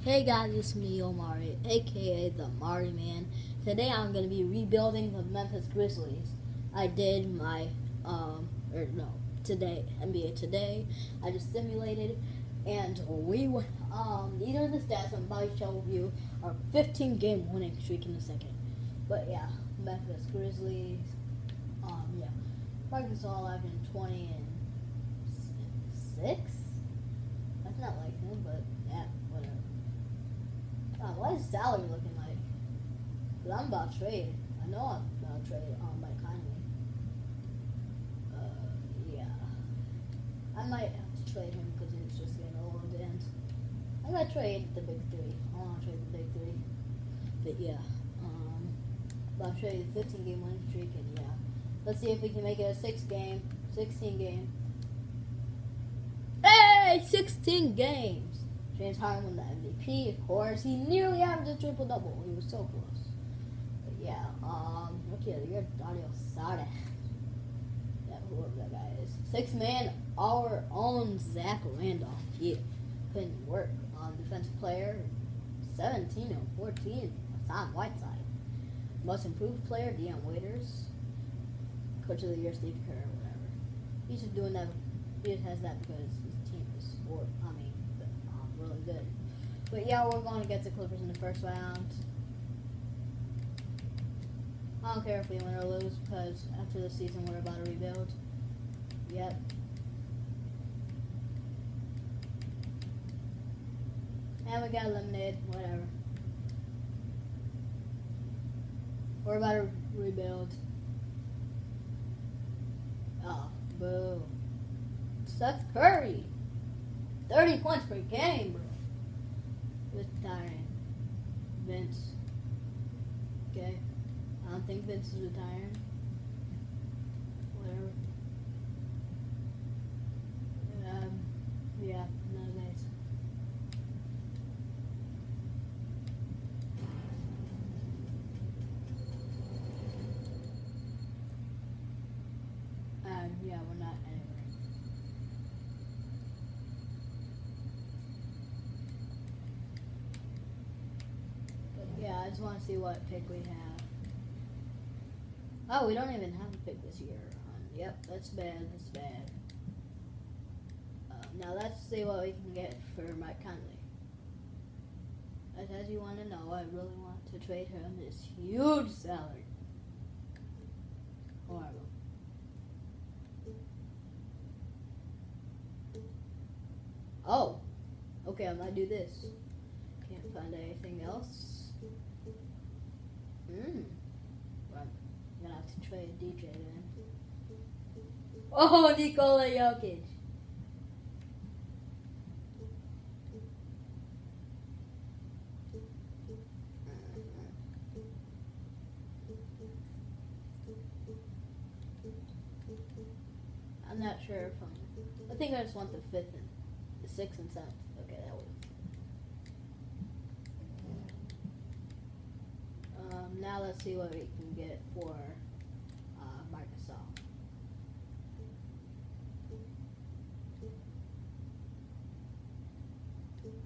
Hey guys, it's me, Omari, aka the Mari Man. Today I'm going to be rebuilding the Memphis Grizzlies. I did my, today, NBA Today. I just simulated, and these are the stats I'm about to show you. Our 15-game winning streak in a second. But yeah, Memphis Grizzlies, Marcus All averaging 20 and 6? That's not like him, but yeah, whatever. What is salary looking like? Cause I'm about to trade. I know I'm about to trade Mike Conley. Yeah. I might have to trade him because he's just getting old. And I'm gonna trade the big three. I want to trade the big three. But yeah, about to trade the 15-game winning streak, and yeah, let's see if we can make it a 16 game. Hey, 16 games. James Harden won the MVP, of course. He nearly averaged a triple-double. He was so close. But yeah, Rookie of the Year, Dario Saric. Yeah, whoever that guy is. Sixth man, our own Zach Randolph. Yeah, couldn't work. Defensive player, 17 and 14, Hassan Whiteside. Most improved player, Deion Waiters. Coach of the Year, Steve Kerr, whatever. He's just doing that. He just has that because his team is really good. But yeah, we're going against the Clippers in the first round. I don't care if we win or lose because after the season we're about to rebuild. Yep. And we got eliminated, whatever. We're about to rebuild. Oh, boo. Steph Curry. 30 points per game, bro. Retiring. Vince. Okay. I don't think Vince is retiring. Whatever. Yeah, no thanks. Yeah, we're not anywhere. Yeah, I just want to see what pick we have. Oh, we don't even have a pick this year. Yep, that's bad. That's bad. Now let's see what we can get for Mike Conley. As you want to know, I really want to trade him this huge salary. Horrible. Oh, okay, I might do this. Can't find anything else. Well, I'm gonna have to trade DJ then. Oh, Nikola Jokic. I'm not sure if I think I just want the 5th and the 6th and 7th. Okay, that works. Now let's see what we can get for Marcus All.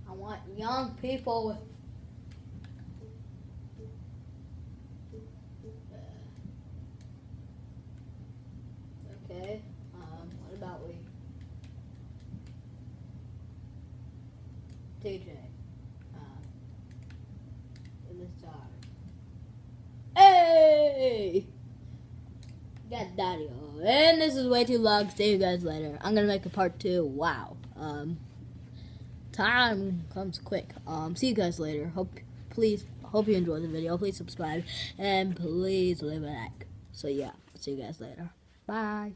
I want young people with okay. What about we TJ in the stars. Hey! Got Dario. And this is way too long. See you guys later. I'm gonna make a part 2. Wow. Time comes quick. See you guys later. Hope you enjoyed the video. Please subscribe and please leave a like. So yeah, see you guys later. Bye.